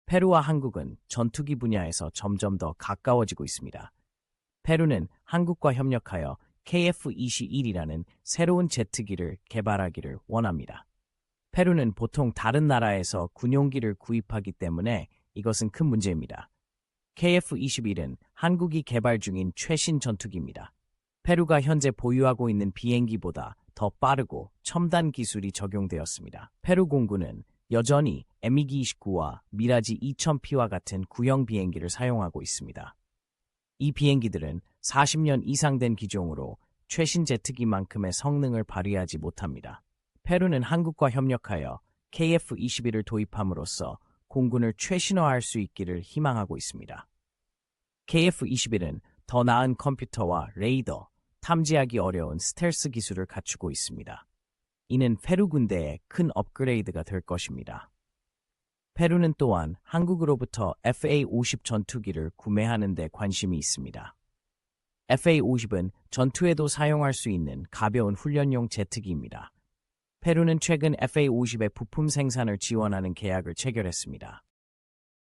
페루와 한국은 전투기 분야에서 점점 더 가까워지고 있습니다. 페루는 한국과 협력하여 KF-21이라는 새로운 제트기를 개발하기를 원합니다. 페루는 보통 다른 나라에서 군용기를 구입하기 때문에 이것은 큰 문제입니다. KF-21은 한국이 개발 중인 최신 전투기입니다. 페루가 현재 보유하고 있는 비행기보다 더 빠르고 첨단 기술이 적용되었습니다. 페루 공군은 여전히 MiG-29와 미라지 2000P와 같은 구형 비행기를 사용하고 있습니다. 이 비행기들은 40년 이상 된 기종으로 최신 제트기만큼의 성능을 발휘하지 못합니다. 페루는 한국과 협력하여 KF-21을 도입함으로써 공군을 최신화할 수 있기를 희망하고 있습니다. KF-21은 더 나은 컴퓨터와 레이더, 탐지하기 어려운 스텔스 기술을 갖추고 있습니다. 이는 페루 군대의 큰 업그레이드가 될 것입니다. 페루는 또한 한국으로부터 FA-50 전투기를 구매하는 데 관심이 있습니다. FA-50은 전투에도 사용할 수 있는 가벼운 훈련용 제트기입니다. 페루는 최근 FA-50의 부품 생산을 지원하는 계약을 체결했습니다.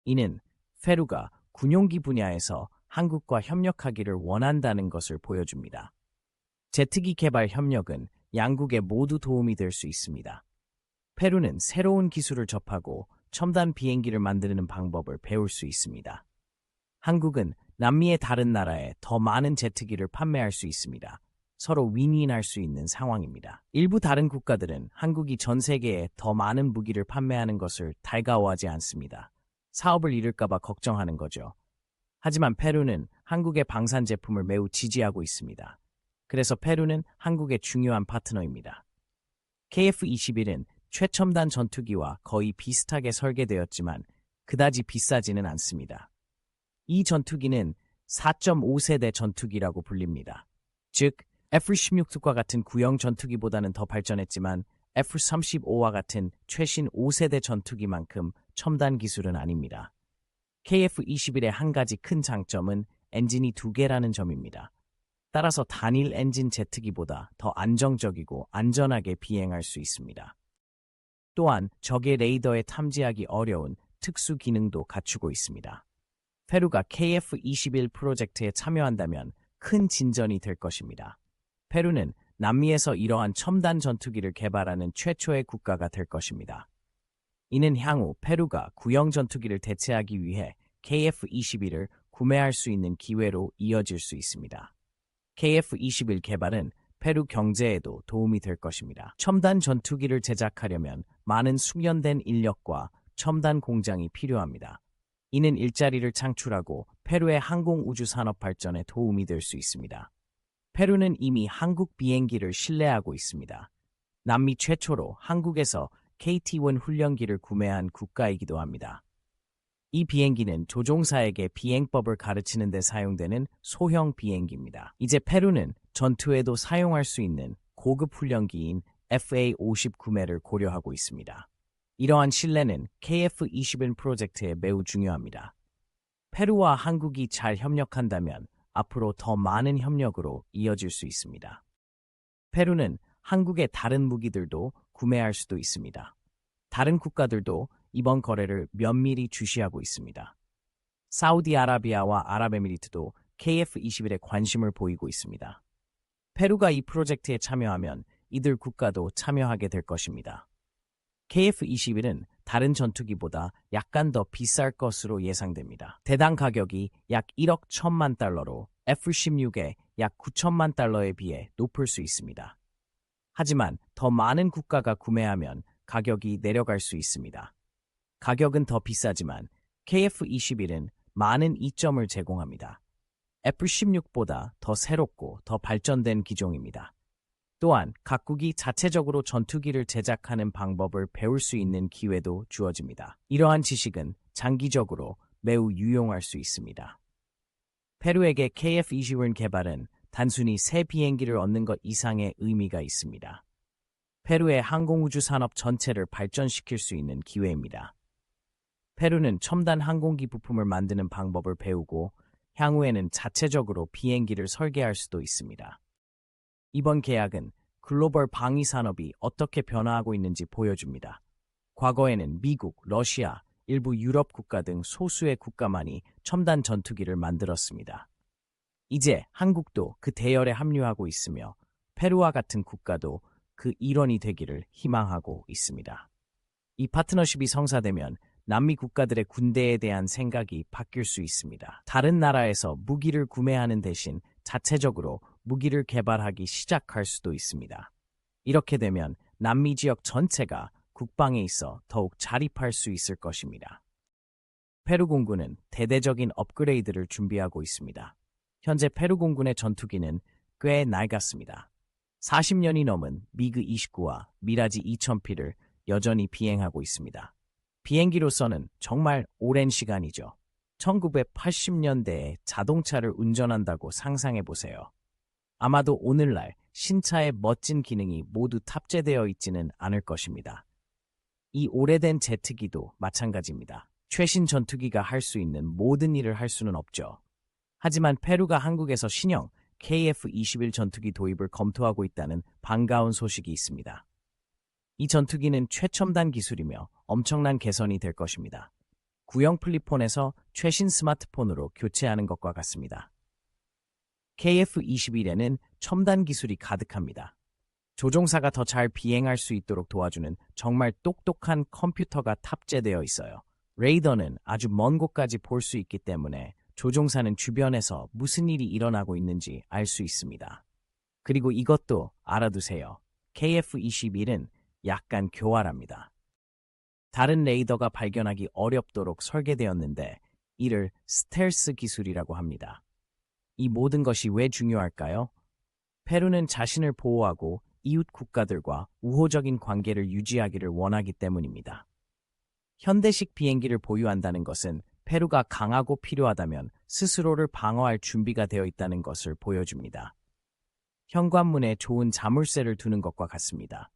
이는 페루가 군용기 분야에서 한국과 협력하기를 원한다는 것을 보여줍니다. 제트기 개발 협력은 양국에 모두 도움이 될 수 있습니다. 페루는 새로운 기술을 접하고 첨단 비행기를 만드는 방법을 배울 수 있습니다. 한국은 남미의 다른 나라에 더 많은 제트기를 판매할 수 있습니다. 서로 윈윈할 수 있는 상황입니다. 일부 다른 국가들은 한국이 전 세계에 더 많은 무기를 판매하는 것을 달가워하지 않습니다. 사업을 잃을까봐 걱정하는 거죠. 하지만 페루는 한국의 방산 제품을 매우 지지하고 있습니다. 그래서 페루는 한국의 중요한 파트너입니다. KF-21은 최첨단 전투기와 거의 비슷하게 설계되었지만 그다지 비싸지는 않습니다. 이 전투기는 4.5세대 전투기라고 불립니다. 즉, F-16과 같은 구형 전투기보다는 더 발전했지만 F-35와 같은 최신 5세대 전투기만큼 첨단 기술은 아닙니다. KF-21의 한 가지 큰 장점은 엔진이 2개라는 점입니다. 따라서 단일 엔진 제트기보다 더 안정적이고 안전하게 비행할 수 있습니다. 또한 적의 레이더에 탐지하기 어려운 특수 기능도 갖추고 있습니다. 페루가 KF-21 프로젝트에 참여한다면 큰 진전이 될 것입니다. 페루는 남미에서 이러한 첨단 전투기를 개발하는 최초의 국가가 될 것입니다. 이는 향후 페루가 구형 전투기를 대체하기 위해 KF-21을 구매할 수 있는 기회로 이어질 수 있습니다. KF-21 개발은 페루 경제에도 도움이 될 것입니다. 첨단 전투기를 제작하려면 많은 숙련된 인력과 첨단 공장이 필요합니다. 이는 일자리를 창출하고 페루의 항공우주 산업 발전에 도움이 될 수 있습니다. 페루는 이미 한국 비행기를 신뢰하고 있습니다. 남미 최초로 한국에서 KT-1 훈련기를 구매한 국가이기도 합니다. 이 비행기는 조종사에게 비행법을 가르치는 데 사용되는 소형 비행기입니다. 이제 페루는 전투에도 사용할 수 있는 고급 훈련기인 FA-50 구매를 고려하고 있습니다. 이러한 신뢰는 KF-21 프로젝트에 매우 중요합니다. 페루와 한국이 잘 협력한다면 앞으로 더 많은 협력으로 이어질 수 있습니다. 페루는 한국의 다른 무기들도 구매할 수도 있습니다. 다른 국가들도 이번 거래를 면밀히 주시하고 있습니다. 사우디아라비아와 아랍에미리트도 KF-21에 관심을 보이고 있습니다. 페루가 이 프로젝트에 참여하면 이들 국가도 참여하게 될 것입니다. KF-21은 다른 전투기보다 약간 더 비쌀 것으로 예상됩니다. 대당 가격이 약 1억 1천만 달러로 F-16의 약 9천만 달러에 비해 높을 수 있습니다. 하지만 더 많은 국가가 구매하면 가격이 내려갈 수 있습니다. 가격은 더 비싸지만 KF-21은 많은 이점을 제공합니다. F-16보다 더 새롭고 더 발전된 기종입니다. 또한 각국이 자체적으로 전투기를 제작하는 방법을 배울 수 있는 기회도 주어집니다. 이러한 지식은 장기적으로 매우 유용할 수 있습니다. 페루에게 KF-21 개발은 단순히 새 비행기를 얻는 것 이상의 의미가 있습니다. 페루의 항공우주 산업 전체를 발전시킬 수 있는 기회입니다. 페루는 첨단 항공기 부품을 만드는 방법을 배우고 향후에는 자체적으로 비행기를 설계할 수도 있습니다. 이번 계약은 글로벌 방위 산업이 어떻게 변화하고 있는지 보여줍니다. 과거에는 미국, 러시아, 일부 유럽 국가 등 소수의 국가만이 첨단 전투기를 만들었습니다. 이제 한국도 그 대열에 합류하고 있으며 페루와 같은 국가도 그 일원이 되기를 희망하고 있습니다. 이 파트너십이 성사되면 남미 국가들의 군대에 대한 생각이 바뀔 수 있습니다. 다른 나라에서 무기를 구매하는 대신 자체적으로 무기를 개발하기 시작할 수도 있습니다. 이렇게 되면 남미 지역 전체가 국방에 있어 더욱 자립할 수 있을 것입니다. 페루 공군은 대대적인 업그레이드를 준비하고 있습니다. 현재 페루 공군의 전투기는 꽤 낡았습니다. 40년이 넘은 미그 29와 미라지 2000P를 여전히 비행하고 있습니다. 비행기로서는 정말 오랜 시간이죠. 1980년대에 자동차를 운전한다고 상상해 보세요. 아마도 오늘날 신차의 멋진 기능이 모두 탑재되어 있지는 않을 것입니다. 이 오래된 제트기도 마찬가지입니다. 최신 전투기가 할 수 있는 모든 일을 할 수는 없죠. 하지만 페루가 한국에서 신형 KF-21 전투기 도입을 검토하고 있다는 반가운 소식이 있습니다. 이 전투기는 최첨단 기술이며 엄청난 개선이 될 것입니다. 구형 플립폰에서 최신 스마트폰으로 교체하는 것과 같습니다. KF-21에는 첨단 기술이 가득합니다. 조종사가 더 잘 비행할 수 있도록 도와주는 정말 똑똑한 컴퓨터가 탑재되어 있어요. 레이더는 아주 먼 곳까지 볼 수 있기 때문에 조종사는 주변에서 무슨 일이 일어나고 있는지 알 수 있습니다. 그리고 이것도 알아두세요. KF-21은 약간 교활합니다. 다른 레이더가 발견하기 어렵도록 설계되었는데 이를 스텔스 기술이라고 합니다. 이 모든 것이 왜 중요할까요? 페루는 자신을 보호하고 이웃 국가들과 우호적인 관계를 유지하기를 원하기 때문입니다. 현대식 비행기를 보유한다는 것은 페루가 강하고 필요하다면 스스로를 방어할 준비가 되어 있다는 것을 보여줍니다. 현관문에 좋은 자물쇠를 두는 것과 같습니다.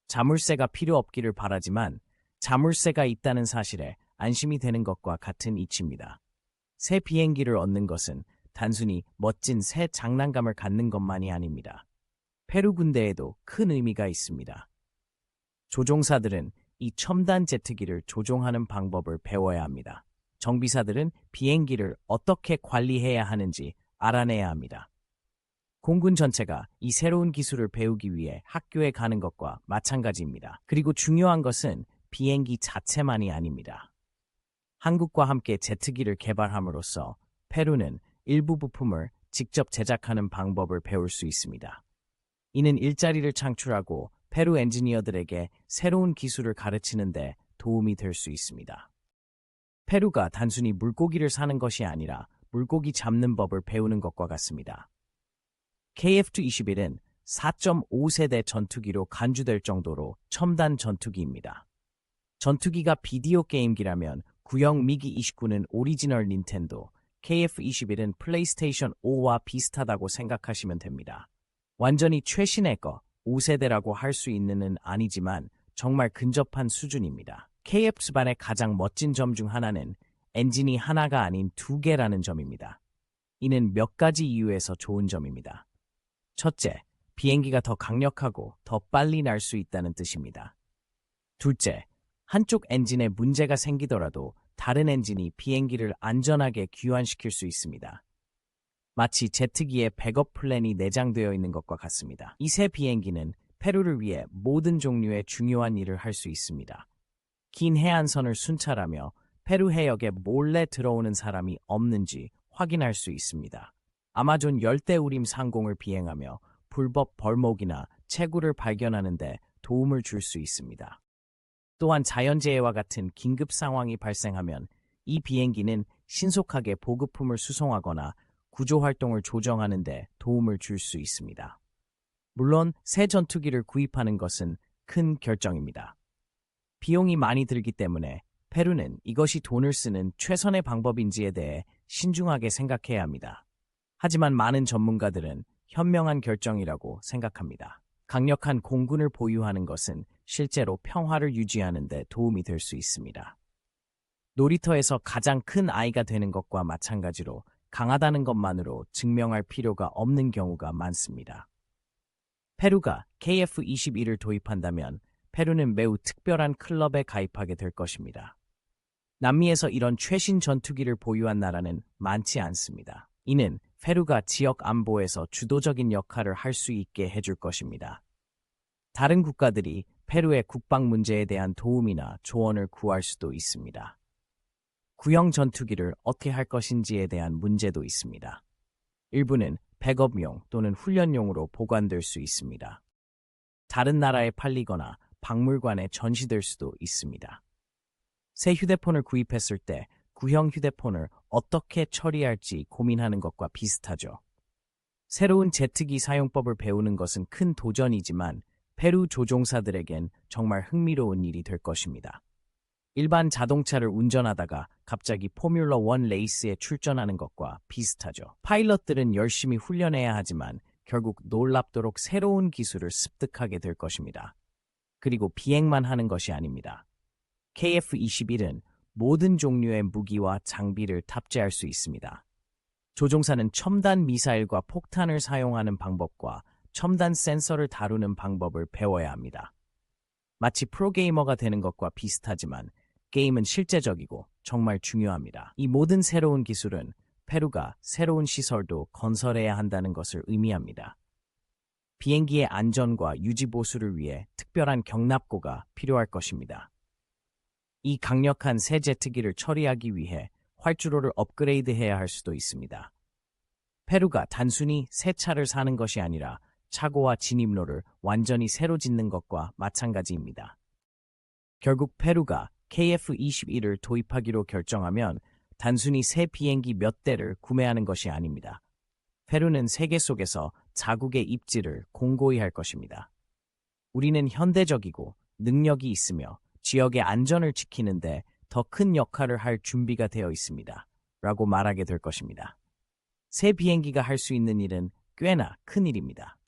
자물쇠가 필요 없기를 바라지만 자물쇠가 있다는 사실에 안심이 되는 것과 같은 이치입니다. 새 비행기를 얻는 것은 단순히 멋진 새 장난감을 갖는 것만이 아닙니다. 페루 군대에도 큰 의미가 있습니다. 조종사들은 이 첨단 제트기를 조종하는 방법을 배워야 합니다. 정비사들은 비행기를 어떻게 관리해야 하는지 알아내야 합니다. 공군 전체가 이 새로운 기술을 배우기 위해 학교에 가는 것과 마찬가지입니다. 그리고 중요한 것은 비행기 자체만이 아닙니다. 한국과 함께 제트기를 개발함으로써 페루는 일부 부품을 직접 제작하는 방법을 배울 수 있습니다. 이는 일자리를 창출하고 페루 엔지니어들에게 새로운 기술을 가르치는 데 도움이 될 수 있습니다. 페루가 단순히 물고기를 사는 것이 아니라 물고기 잡는 법을 배우는 것과 같습니다. KF-21은 4.5세대 전투기로 간주될 정도로 첨단 전투기입니다. 전투기가 비디오 게임기라면 구형 미기 29는 오리지널 닌텐도, KF-21은 플레이스테이션 5와 비슷하다고 생각하시면 됩니다. 완전히 최신의 거, 5세대라고 할 수 있는은 아니지만 정말 근접한 수준입니다. KF-21의 가장 멋진 점 중 하나는 엔진이 하나가 아닌 두 개라는 점입니다. 이는 몇 가지 이유에서 좋은 점입니다. 첫째, 비행기가 더 강력하고 더 빨리 날 수 있다는 뜻입니다. 둘째, 한쪽 엔진에 문제가 생기더라도 다른 엔진이 비행기를 안전하게 귀환시킬 수 있습니다. 마치 제트기에 백업 플랜이 내장되어 있는 것과 같습니다. 이 새 비행기는 페루를 위해 모든 종류의 중요한 일을 할 수 있습니다. 긴 해안선을 순찰하며 페루 해역에 몰래 들어오는 사람이 없는지 확인할 수 있습니다. 아마존 열대우림 상공을 비행하며 불법 벌목이나 채굴을 발견하는 데 도움을 줄 수 있습니다. 또한 자연재해와 같은 긴급 상황이 발생하면 이 비행기는 신속하게 보급품을 수송하거나 구조활동을 조정하는 데 도움을 줄 수 있습니다. 물론 새 전투기를 구입하는 것은 큰 결정입니다. 비용이 많이 들기 때문에 페루는 이것이 돈을 쓰는 최선의 방법인지에 대해 신중하게 생각해야 합니다. 하지만 많은 전문가들은 현명한 결정이라고 생각합니다. 강력한 공군을 보유하는 것은 실제로 평화를 유지하는 데 도움이 될 수 있습니다. 놀이터에서 가장 큰 아이가 되는 것과 마찬가지로 강하다는 것만으로 증명할 필요가 없는 경우가 많습니다. 페루가 KF-21을 도입한다면 페루는 매우 특별한 클럽에 가입하게 될 것입니다. 남미에서 이런 최신 전투기를 보유한 나라는 많지 않습니다. 이는 페루가 지역 안보에서 주도적인 역할을 할 수 있게 해줄 것입니다. 다른 국가들이 페루의 국방 문제에 대한 도움이나 조언을 구할 수도 있습니다. 구형 전투기를 어떻게 할 것인지에 대한 문제도 있습니다. 일부는 백업용 또는 훈련용으로 보관될 수 있습니다. 다른 나라에 팔리거나 박물관에 전시될 수도 있습니다. 새 휴대폰을 구입했을 때 구형 휴대폰을 어떻게 처리할지 고민하는 것과 비슷하죠. 새로운 제트기 사용법을 배우는 것은 큰 도전이지만 페루 조종사들에겐 정말 흥미로운 일이 될 것입니다. 일반 자동차를 운전하다가 갑자기 포뮬러 1 레이스에 출전하는 것과 비슷하죠. 파일럿들은 열심히 훈련해야 하지만 결국 놀랍도록 새로운 기술을 습득하게 될 것입니다. 그리고 비행만 하는 것이 아닙니다. KF-21은 모든 종류의 무기와 장비를 탑재할 수 있습니다. 조종사는 첨단 미사일과 폭탄을 사용하는 방법과 첨단 센서를 다루는 방법을 배워야 합니다. 마치 프로게이머가 되는 것과 비슷하지만 게임은 실제적이고 정말 중요합니다. 이 모든 새로운 기술은 페루가 새로운 시설도 건설해야 한다는 것을 의미합니다. 비행기의 안전과 유지 보수를 위해 특별한 경납고가 필요할 것입니다. 이 강력한 새 제트기를 처리하기 위해 활주로를 업그레이드해야 할 수도 있습니다. 페루가 단순히 새 차를 사는 것이 아니라 차고와 진입로를 완전히 새로 짓는 것과 마찬가지입니다. 결국 페루가 KF-21을 도입하기로 결정하면 단순히 새 비행기 몇 대를 구매하는 것이 아닙니다. 페루는 세계 속에서 자국의 입지를 공고히 할 것입니다. 우리는 현대적이고 능력이 있으며 지역의 안전을 지키는데 더 큰 역할을 할 준비가 되어 있습니다. 라고 말하게 될 것입니다. 새 비행기가 할 수 있는 일은 꽤나 큰 일입니다.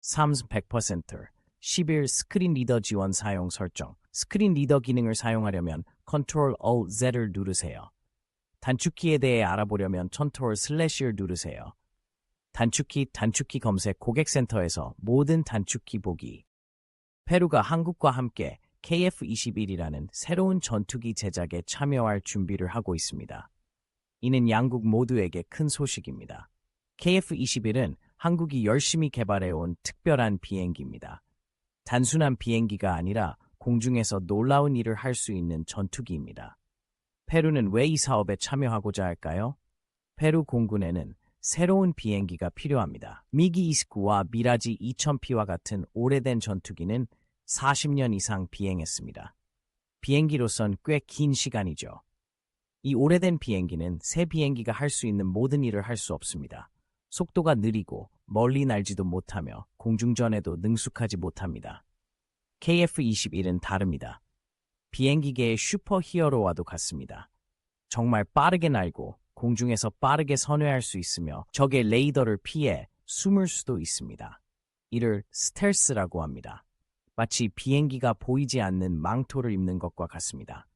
100% 11 스크린 리더 지원 사용 설정. 스크린 리더 기능을 사용하려면 Ctrl-Alt-Z를 누르세요. 단축키에 대해 알아보려면 Ctrl/을 누르세요. 단축키 검색 고객센터에서 모든 단축키 보기. 페루가 한국과 함께 KF-21이라는 새로운 전투기 제작에 참여할 준비를 하고 있습니다. 이는 양국 모두에게 큰 소식입니다. KF-21은 한국이 열심히 개발해온 특별한 비행기입니다. 단순한 비행기가 아니라 공중에서 놀라운 일을 할 수 있는 전투기입니다. 페루는 왜 이 사업에 참여하고자 할까요? 페루 공군에는 새로운 비행기가 필요합니다. 미기 29와 미라지 2000P와 같은 오래된 전투기는 40년 이상 비행했습니다. 비행기로선 꽤 긴 시간이죠. 이 오래된 비행기는 새 비행기가 할 수 있는 모든 일을 할 수 없습니다. 속도가 느리고 멀리 날지도 못하며 공중전에도 능숙하지 못합니다. KF-21은 다릅니다. 비행기계의 슈퍼 히어로와도 같습니다. 정말 빠르게 날고 공중에서 빠르게 선회할 수 있으며 적의 레이더를 피해 숨을 수도 있습니다. 이를 스텔스라고 합니다. 마치 비행기가 보이지 않는 망토를 입는 것과 같습니다.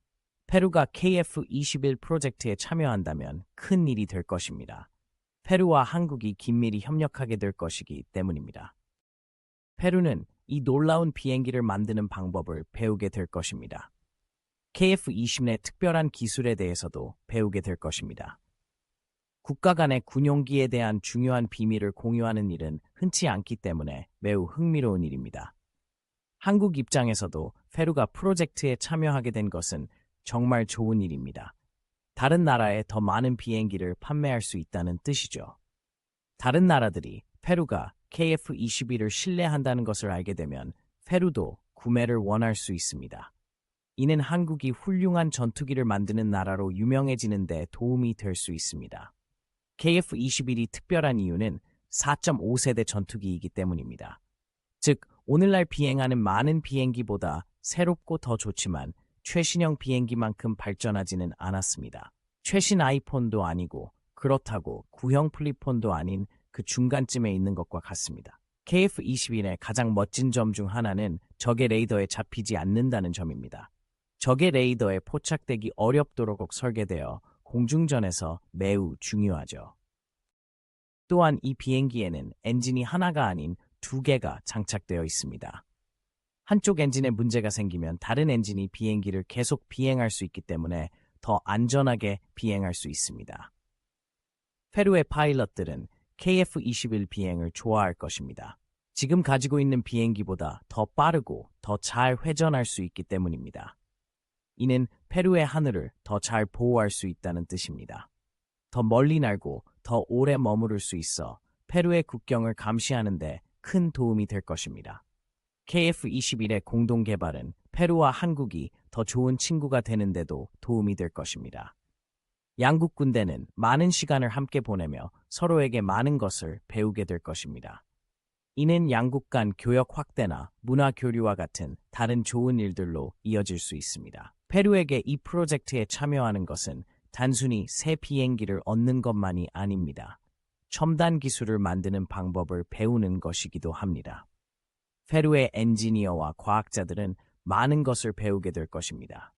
페루가 KF-21 프로젝트에 참여한다면 큰 일이 될 것입니다. 페루와 한국이 긴밀히 협력하게 될 것이기 때문입니다. 페루는 이 놀라운 비행기를 만드는 방법을 배우게 될 것입니다. KF-20의 특별한 기술에 대해서도 배우게 될 것입니다. 국가 간의 군용기에 대한 중요한 비밀을 공유하는 일은 흔치 않기 때문에 매우 흥미로운 일입니다. 한국 입장에서도 페루가 프로젝트에 참여하게 된 것은 정말 좋은 일입니다. 다른 나라에 더 많은 비행기를 판매할 수 있다는 뜻이죠. 다른 나라들이 페루가 KF-21을 신뢰한다는 것을 알게 되면 페루도 구매를 원할 수 있습니다. 이는 한국이 훌륭한 전투기를 만드는 나라로 유명해지는 데 도움이 될 수 있습니다. KF-21이 특별한 이유는 4.5세대 전투기이기 때문입니다. 즉, 오늘날 비행하는 많은 비행기보다 새롭고 더 좋지만 최신형 비행기만큼 발전하지는 않았습니다. 최신 아이폰도 아니고 그렇다고 구형 플립폰도 아닌 그 중간쯤에 있는 것과 같습니다. KF-21의 가장 멋진 점 중 하나는 적의 레이더에 잡히지 않는다는 점입니다. 적의 레이더에 포착되기 어렵도록 설계되어 공중전에서 매우 중요하죠. 또한 이 비행기에는 엔진이 하나가 아닌 두 개가 장착되어 있습니다. 한쪽 엔진에 문제가 생기면 다른 엔진이 비행기를 계속 비행할 수 있기 때문에 더 안전하게 비행할 수 있습니다. 페루의 파일럿들은 KF-21 비행을 좋아할 것입니다. 지금 가지고 있는 비행기보다 더 빠르고 더 잘 회전할 수 있기 때문입니다. 이는 페루의 하늘을 더 잘 보호할 수 있다는 뜻입니다. 더 멀리 날고 더 오래 머무를 수 있어 페루의 국경을 감시하는 데 큰 도움이 될 것입니다. KF-21의 공동 개발은 페루와 한국이 더 좋은 친구가 되는 데도 도움이 될 것입니다. 양국 군대는 많은 시간을 함께 보내며 서로에게 많은 것을 배우게 될 것입니다. 이는 양국 간 교역 확대나 문화 교류와 같은 다른 좋은 일들로 이어질 수 있습니다. 페루에게 이 프로젝트에 참여하는 것은 단순히 새 비행기를 얻는 것만이 아닙니다. 첨단 기술을 만드는 방법을 배우는 것이기도 합니다. 페루의 엔지니어와 과학자들은 많은 것을 배우게 될 것입니다.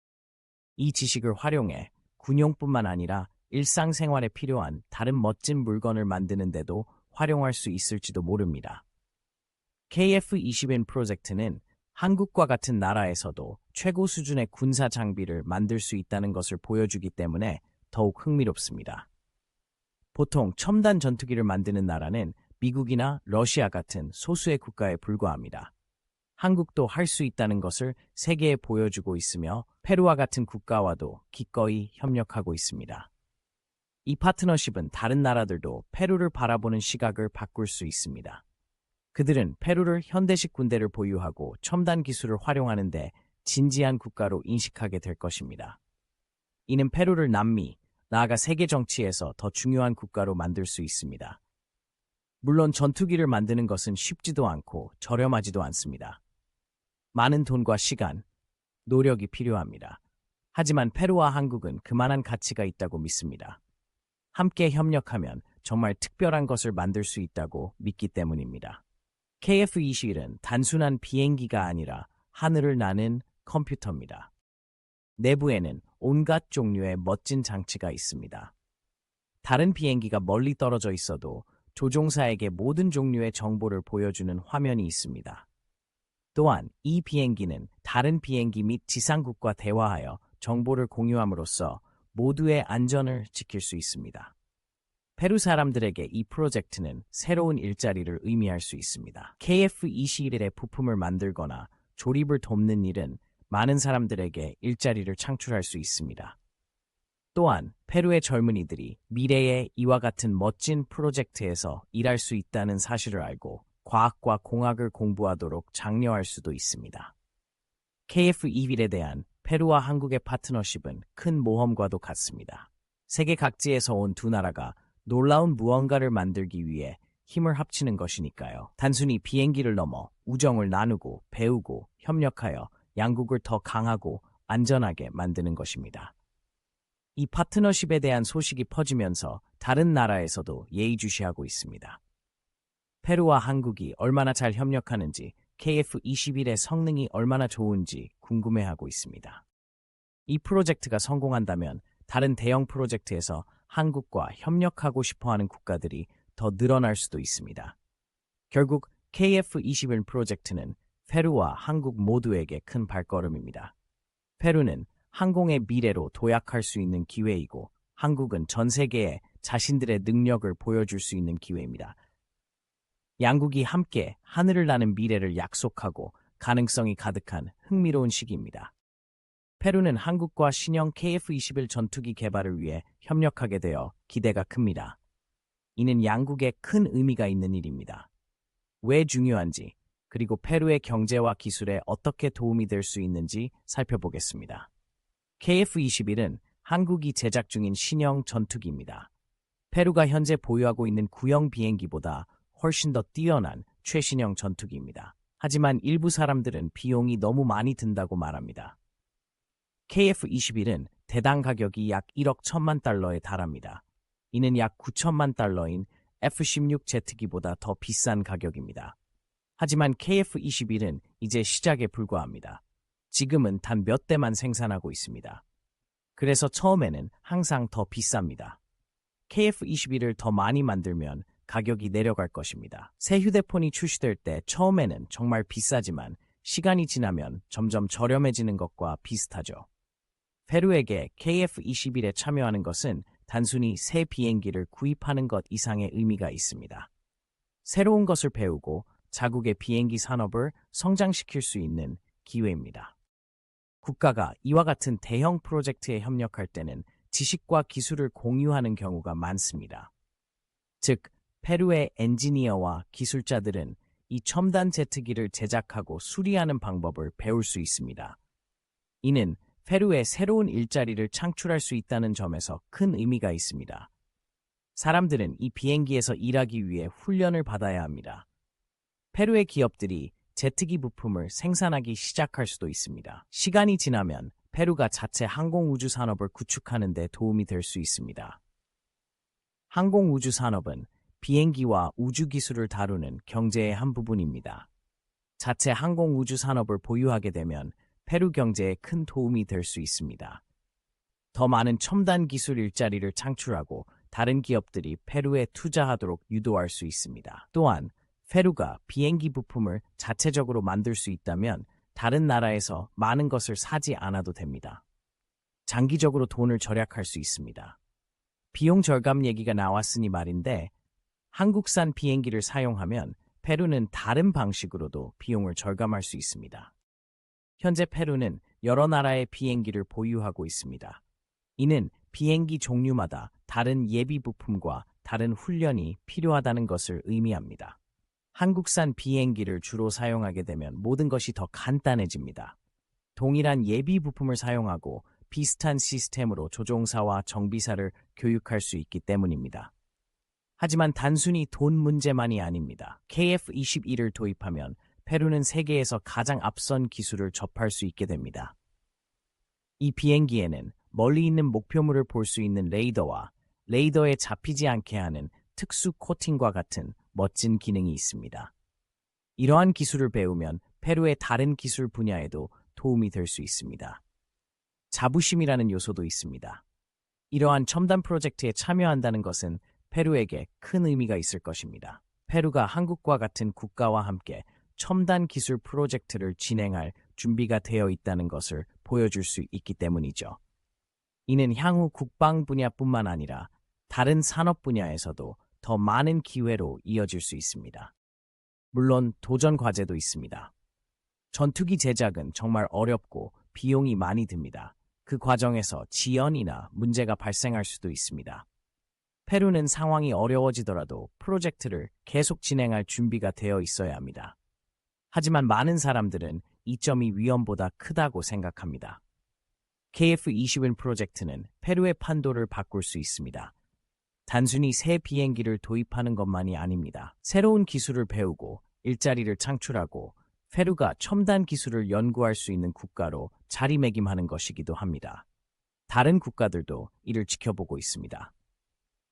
이 지식을 활용해 군용뿐만 아니라 일상생활에 필요한 다른 멋진 물건을 만드는 데도 활용할 수 있을지도 모릅니다. KF-21 프로젝트는 한국과 같은 나라에서도 최고 수준의 군사 장비를 만들 수 있다는 것을 보여주기 때문에 더욱 흥미롭습니다. 보통 첨단 전투기를 만드는 나라는 미국이나 러시아 같은 소수의 국가에 불과합니다. 한국도 할 수 있다는 것을 세계에 보여주고 있으며 페루와 같은 국가와도 기꺼이 협력하고 있습니다. 이 파트너십은 다른 나라들도 페루를 바라보는 시각을 바꿀 수 있습니다. 그들은 페루를 현대식 군대를 보유하고 첨단 기술을 활용하는 데 진지한 국가로 인식하게 될 것입니다. 이는 페루를 남미, 나아가 세계 정치에서 더 중요한 국가로 만들 수 있습니다. 물론 전투기를 만드는 것은 쉽지도 않고 저렴하지도 않습니다. 많은 돈과 시간, 노력이 필요합니다. 하지만 페루와 한국은 그만한 가치가 있다고 믿습니다. 함께 협력하면 정말 특별한 것을 만들 수 있다고 믿기 때문입니다. KF-21은 단순한 비행기가 아니라 하늘을 나는 컴퓨터입니다. 내부에는 온갖 종류의 멋진 장치가 있습니다. 다른 비행기가 멀리 떨어져 있어도 조종사에게 모든 종류의 정보를 보여주는 화면이 있습니다. 또한 이 비행기는 다른 비행기 및 지상국과 대화하여 정보를 공유함으로써 모두의 안전을 지킬 수 있습니다. 페루 사람들에게 이 프로젝트는 새로운 일자리를 의미할 수 있습니다. KF-21의 부품을 만들거나 조립을 돕는 일은 많은 사람들에게 일자리를 창출할 수 있습니다. 또한 페루의 젊은이들이 미래에 이와 같은 멋진 프로젝트에서 일할 수 있다는 사실을 알고 과학과 공학을 공부하도록 장려할 수도 있습니다. KF-21에 대한 페루와 한국의 파트너십은 큰 모험과도 같습니다. 세계 각지에서 온 두 나라가 놀라운 무언가를 만들기 위해 힘을 합치는 것이니까요. 단순히 비행기를 넘어 우정을 나누고 배우고 협력하여 양국을 더 강하고 안전하게 만드는 것입니다. 이 파트너십에 대한 소식이 퍼지면서 다른 나라에서도 예의주시하고 있습니다. 페루와 한국이 얼마나 잘 협력하는지, KF-21의 성능이 얼마나 좋은지 궁금해하고 있습니다. 이 프로젝트가 성공한다면 다른 대형 프로젝트에서 한국과 협력하고 싶어하는 국가들이 더 늘어날 수도 있습니다. 결국 KF-21 프로젝트는 페루와 한국 모두에게 큰 발걸음입니다. 페루는 항공의 미래로 도약할 수 있는 기회이고 한국은 전 세계에 자신들의 능력을 보여줄 수 있는 기회입니다. 양국이 함께 하늘을 나는 미래를 약속하고 가능성이 가득한 흥미로운 시기입니다. 페루는 한국과 신형 KF-21 전투기 개발을 위해 협력하게 되어 기대가 큽니다. 이는 양국에 큰 의미가 있는 일입니다. 왜 중요한지, 그리고 페루의 경제와 기술에 어떻게 도움이 될 수 있는지 살펴보겠습니다. KF-21은 한국이 제작 중인 신형 전투기입니다. 페루가 현재 보유하고 있는 구형 비행기보다 훨씬 더 뛰어난 최신형 전투기입니다. 하지만 일부 사람들은 비용이 너무 많이 든다고 말합니다. KF-21은 대당 가격이 약 1억 1천만 달러에 달합니다. 이는 약 9천만 달러인 F-16 제트기보다 더 비싼 가격입니다. 하지만 KF-21은 이제 시작에 불과합니다. 지금은 단 몇 대만 생산하고 있습니다. 그래서 처음에는 항상 더 비쌉니다. KF-21을 더 많이 만들면 가격이 내려갈 것입니다. 새 휴대폰이 출시될 때 처음에는 정말 비싸지만 시간이 지나면 점점 저렴해지는 것과 비슷하죠. 페루에게 KF-21에 참여하는 것은 단순히 새 비행기를 구입하는 것 이상의 의미가 있습니다. 새로운 것을 배우고 자국의 비행기 산업을 성장시킬 수 있는 기회입니다. 국가가 이와 같은 대형 프로젝트에 협력할 때는 지식과 기술을 공유하는 경우가 많습니다. 즉, 페루의 엔지니어와 기술자들은 이 첨단 제트기를 제작하고 수리하는 방법을 배울 수 있습니다. 이는 페루에 새로운 일자리를 창출할 수 있다는 점에서 큰 의미가 있습니다. 사람들은 이 비행기에서 일하기 위해 훈련을 받아야 합니다. 페루의 기업들이 제트기 부품을 생산하기 시작할 수도 있습니다. 시간이 지나면 페루가 자체 항공우주 산업을 구축하는 데 도움이 될 수 있습니다. 항공우주 산업은 비행기와 우주 기술을 다루는 경제의 한 부분입니다. 자체 항공우주 산업을 보유하게 되면 페루 경제에 큰 도움이 될 수 있습니다. 더 많은 첨단 기술 일자리를 창출하고 다른 기업들이 페루에 투자하도록 유도할 수 있습니다. 또한 페루가 비행기 부품을 자체적으로 만들 수 있다면 다른 나라에서 많은 것을 사지 않아도 됩니다. 장기적으로 돈을 절약할 수 있습니다. 비용 절감 얘기가 나왔으니 말인데, 한국산 비행기를 사용하면 페루는 다른 방식으로도 비용을 절감할 수 있습니다. 현재 페루는 여러 나라의 비행기를 보유하고 있습니다. 이는 비행기 종류마다 다른 예비 부품과 다른 훈련이 필요하다는 것을 의미합니다. 한국산 비행기를 주로 사용하게 되면 모든 것이 더 간단해집니다. 동일한 예비 부품을 사용하고 비슷한 시스템으로 조종사와 정비사를 교육할 수 있기 때문입니다. 하지만 단순히 돈 문제만이 아닙니다. KF-21을 도입하면 페루는 세계에서 가장 앞선 기술을 접할 수 있게 됩니다. 이 비행기에는 멀리 있는 목표물을 볼 수 있는 레이더와 레이더에 잡히지 않게 하는 특수 코팅과 같은 멋진 기능이 있습니다. 이러한 기술을 배우면 페루의 다른 기술 분야에도 도움이 될 수 있습니다. 자부심이라는 요소도 있습니다. 이러한 첨단 프로젝트에 참여한다는 것은 페루에게 큰 의미가 있을 것입니다. 페루가 한국과 같은 국가와 함께 첨단 기술 프로젝트를 진행할 준비가 되어 있다는 것을 보여줄 수 있기 때문이죠. 이는 향후 국방 분야뿐만 아니라 다른 산업 분야에서도 더 많은 기회로 이어질 수 있습니다. 물론 도전 과제도 있습니다. 전투기 제작은 정말 어렵고 비용이 많이 듭니다. 그 과정에서 지연이나 문제가 발생할 수도 있습니다. 페루는 상황이 어려워지더라도 프로젝트를 계속 진행할 준비가 되어 있어야 합니다. 하지만 많은 사람들은 이 점이 위험보다 크다고 생각합니다. KF-21 프로젝트는 페루의 판도를 바꿀 수 있습니다. 단순히 새 비행기를 도입하는 것만이 아닙니다. 새로운 기술을 배우고 일자리를 창출하고 페루가 첨단 기술을 연구할 수 있는 국가로 자리매김하는 것이기도 합니다. 다른 국가들도 이를 지켜보고 있습니다.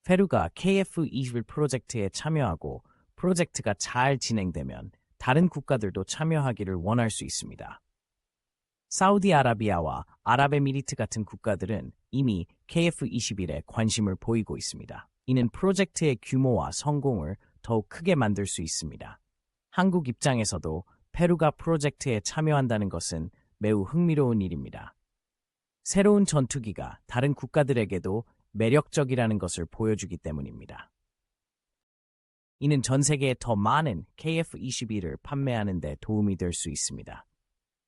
페루가 KF-21 프로젝트에 참여하고 프로젝트가 잘 진행되면 다른 국가들도 참여하기를 원할 수 있습니다. 사우디아라비아와 아랍에미리트 같은 국가들은 이미 KF-21에 관심을 보이고 있습니다. 이는 프로젝트의 규모와 성공을 더욱 크게 만들 수 있습니다. 한국 입장에서도 페루가 프로젝트에 참여한다는 것은 매우 흥미로운 일입니다. 새로운 전투기가 다른 국가들에게도 매력적이라는 것을 보여주기 때문입니다. 이는 전 세계에 더 많은 KF-21을 판매하는 데 도움이 될 수 있습니다.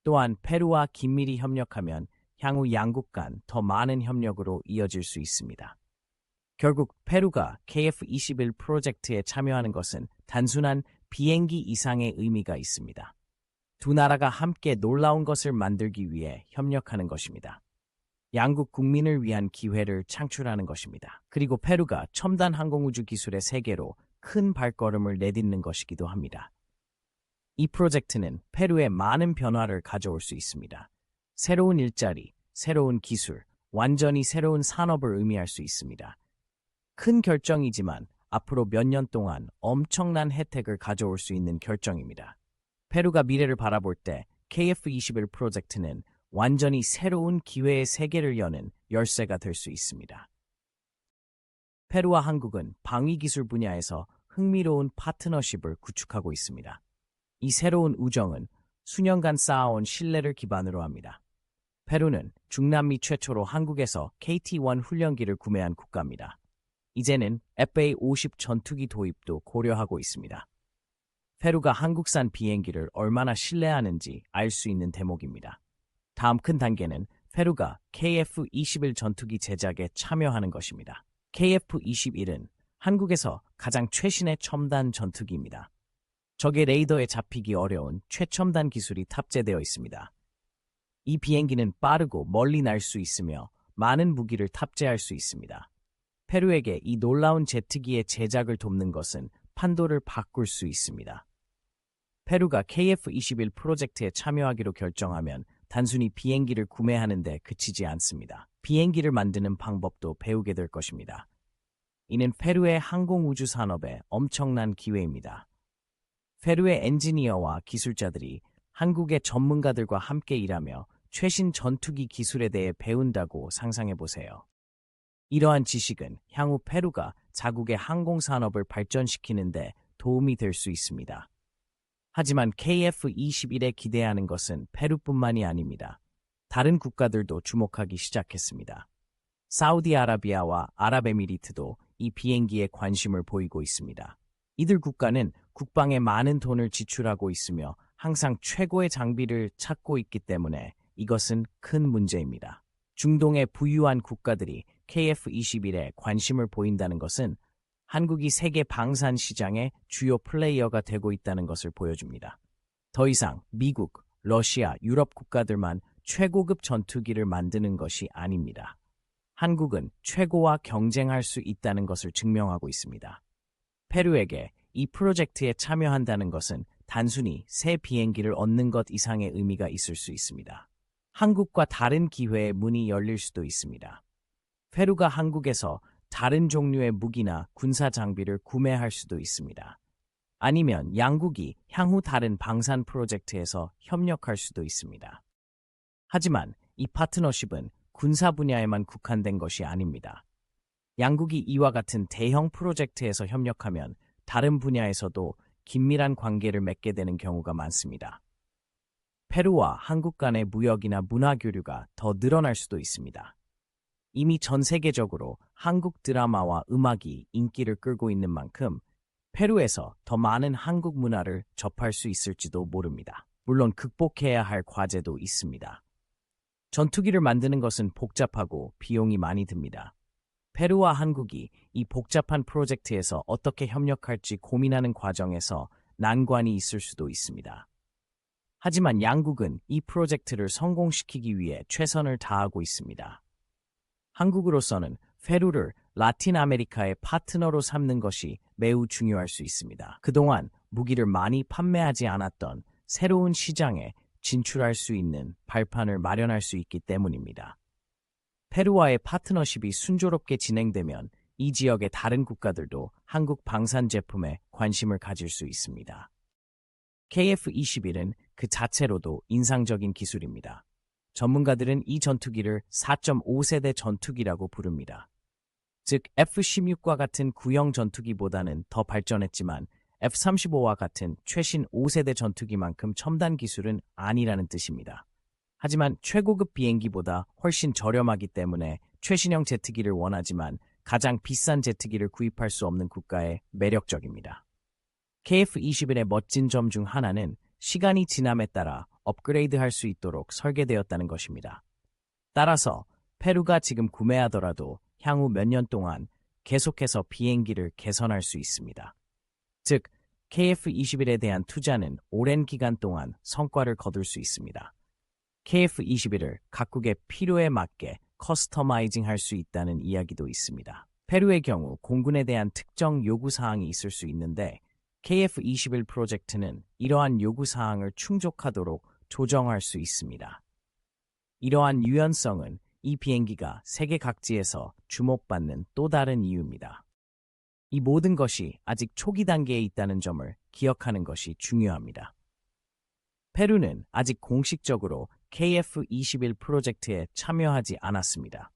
또한 페루와 긴밀히 협력하면 향후 양국 간 더 많은 협력으로 이어질 수 있습니다. 결국 페루가 KF-21 프로젝트에 참여하는 것은 단순한 비행기 이상의 의미가 있습니다. 두 나라가 함께 놀라운 것을 만들기 위해 협력하는 것입니다. 양국 국민을 위한 기회를 창출하는 것입니다. 그리고 페루가 첨단 항공우주 기술의 세계로 큰 발걸음을 내딛는 것이기도 합니다. 이 프로젝트는 페루에 많은 변화를 가져올 수 있습니다. 새로운 일자리, 새로운 기술, 완전히 새로운 산업을 의미할 수 있습니다. 큰 결정이지만 앞으로 몇 년 동안 엄청난 혜택을 가져올 수 있는 결정입니다. 페루가 미래를 바라볼 때 KF-21 프로젝트는 완전히 새로운 기회의 세계를 여는 열쇠가 될 수 있습니다. 페루와 한국은 방위기술 분야에서 흥미로운 파트너십을 구축하고 있습니다. 이 새로운 우정은 수년간 쌓아온 신뢰를 기반으로 합니다. 페루는 중남미 최초로 한국에서 KT-1 훈련기를 구매한 국가입니다. 이제는 FA-50 전투기 도입도 고려하고 있습니다. 페루가 한국산 비행기를 얼마나 신뢰하는지 알 수 있는 대목입니다. 다음 큰 단계는 페루가 KF-21 전투기 제작에 참여하는 것입니다. KF-21은 한국에서 가장 최신의 첨단 전투기입니다. 적의 레이더에 잡히기 어려운 최첨단 기술이 탑재되어 있습니다. 이 비행기는 빠르고 멀리 날 수 있으며 많은 무기를 탑재할 수 있습니다. 페루에게 이 놀라운 제트기의 제작을 돕는 것은 판도를 바꿀 수 있습니다. 페루가 KF-21 프로젝트에 참여하기로 결정하면 단순히 비행기를 구매하는 데 그치지 않습니다. 비행기를 만드는 방법도 배우게 될 것입니다. 이는 페루의 항공우주 산업에 엄청난 기회입니다. 페루의 엔지니어와 기술자들이 한국의 전문가들과 함께 일하며 최신 전투기 기술에 대해 배운다고 상상해 보세요. 이러한 지식은 향후 페루가 자국의 항공산업을 발전시키는 데 도움이 될 수 있습니다. 하지만 KF-21에 기대하는 것은 페루뿐만이 아닙니다. 다른 국가들도 주목하기 시작했습니다. 사우디아라비아와 아랍에미리트도 이 비행기에 관심을 보이고 있습니다. 이들 국가는 국방에 많은 돈을 지출하고 있으며 항상 최고의 장비를 찾고 있기 때문에 이것은 큰 문제입니다. 중동의 부유한 국가들이 KF-21에 관심을 보인다는 것은 한국이 세계 방산 시장의 주요 플레이어가 되고 있다는 것을 보여줍니다. 더 이상 미국, 러시아, 유럽 국가들만 최고급 전투기를 만드는 것이 아닙니다. 한국은 최고와 경쟁할 수 있다는 것을 증명하고 있습니다. 페루에게 이 프로젝트에 참여한다는 것은 단순히 새 비행기를 얻는 것 이상의 의미가 있을 수 있습니다. 한국과 다른 기회의 문이 열릴 수도 있습니다. 페루가 한국에서 다른 종류의 무기나 군사 장비를 구매할 수도 있습니다. 아니면 양국이 향후 다른 방산 프로젝트에서 협력할 수도 있습니다. 하지만 이 파트너십은 군사 분야에만 국한된 것이 아닙니다. 양국이 이와 같은 대형 프로젝트에서 협력하면 다른 분야에서도 긴밀한 관계를 맺게 되는 경우가 많습니다. 페루와 한국 간의 무역이나 문화 교류가 더 늘어날 수도 있습니다. 이미 전 세계적으로 한국 드라마와 음악이 인기를 끌고 있는 만큼 페루에서 더 많은 한국 문화를 접할 수 있을지도 모릅니다. 물론 극복해야 할 과제도 있습니다. 전투기를 만드는 것은 복잡하고 비용이 많이 듭니다. 페루와 한국이 이 복잡한 프로젝트에서 어떻게 협력할지 고민하는 과정에서 난관이 있을 수도 있습니다. 하지만 양국은 이 프로젝트를 성공시키기 위해 최선을 다하고 있습니다. 한국으로서는 페루를 라틴 아메리카의 파트너로 삼는 것이 매우 중요할 수 있습니다. 그동안 무기를 많이 판매하지 않았던 새로운 시장에 진출할 수 있는 발판을 마련할 수 있기 때문입니다. 페루와의 파트너십이 순조롭게 진행되면 이 지역의 다른 국가들도 한국 방산 제품에 관심을 가질 수 있습니다. KF-21은 그 자체로도 인상적인 기술입니다. 전문가들은 이 전투기를 4.5세대 전투기라고 부릅니다. 즉 F-16과 같은 구형 전투기보다는 더 발전했지만 F-35와 같은 최신 5세대 전투기만큼 첨단 기술은 아니라는 뜻입니다. 하지만 최고급 비행기보다 훨씬 저렴하기 때문에 최신형 제트기를 원하지만 가장 비싼 제트기를 구입할 수 없는 국가에 매력적입니다. KF-21의 멋진 점 중 하나는 시간이 지남에 따라 업그레이드할 수 있도록 설계되었다는 것입니다. 따라서 페루가 지금 구매하더라도 향후 몇 년 동안 계속해서 비행기를 개선할 수 있습니다. 즉, KF-21에 대한 투자는 오랜 기간 동안 성과를 거둘 수 있습니다. KF-21을 각국의 필요에 맞게 커스터마이징 할 수 있다는 이야기도 있습니다. 페루의 경우 공군에 대한 특정 요구사항이 있을 수 있는데 KF-21 프로젝트는 이러한 요구사항을 충족하도록 조정할 수 있습니다. 이러한 유연성은 이 비행기가 세계 각지에서 주목받는 또 다른 이유입니다. 이 모든 것이 아직 초기 단계에 있다는 점을 기억하는 것이 중요합니다. 페루는 아직 공식적으로 KF-21 프로젝트에 참여하지 않았습니다.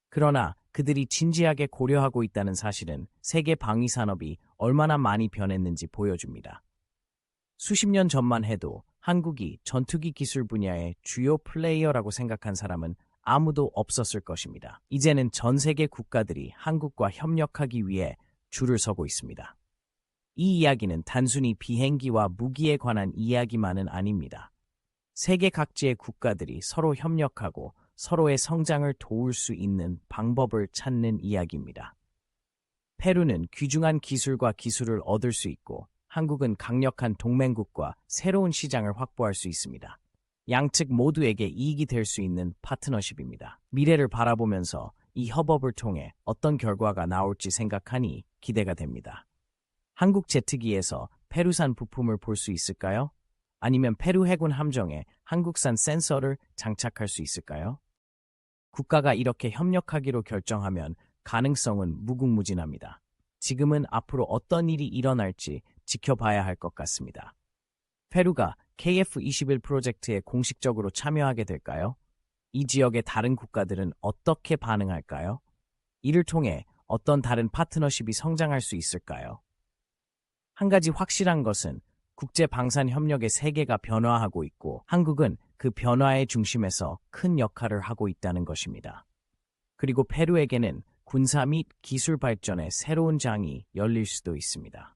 그러나 그들이 진지하게 고려하고 있다는 사실은 세계 방위 산업이 얼마나 많이 변했는지 보여줍니다. 수십 년 전만 해도 한국이 전투기 기술 분야의 주요 플레이어라고 생각한 사람은 아무도 없었을 것입니다. 이제는 전 세계 국가들이 한국과 협력하기 위해 줄을 서고 있습니다. 이 이야기는 단순히 비행기와 무기에 관한 이야기만은 아닙니다. 세계 각지의 국가들이 서로 협력하고 서로의 성장을 도울 수 있는 방법을 찾는 이야기입니다. 페루는 귀중한 기술과 기술을 얻을 수 있고 한국은 강력한 동맹국과 새로운 시장을 확보할 수 있습니다. 양측 모두에게 이익이 될 수 있는 파트너십입니다. 미래를 바라보면서 이 협업을 통해 어떤 결과가 나올지 생각하니 기대가 됩니다. 한국 제트기에서 페루산 부품을 볼 수 있을까요? 아니면 페루 해군 함정에 한국산 센서를 장착할 수 있을까요? 국가가 이렇게 협력하기로 결정하면 가능성은 무궁무진합니다. 지금은 앞으로 어떤 일이 일어날지 지켜봐야 할 것 같습니다. 페루가 KF-21 프로젝트에 공식적으로 참여하게 될까요? 이 지역의 다른 국가들은 어떻게 반응할까요? 이를 통해 어떤 다른 파트너십이 성장할 수 있을까요? 한 가지 확실한 것은 국제 방산 협력의 세계가 변화하고 있고 한국은 그 변화의 중심에서 큰 역할을 하고 있다는 것입니다. 그리고 페루에게는 군사 및 기술 발전의 새로운 장이 열릴 수도 있습니다.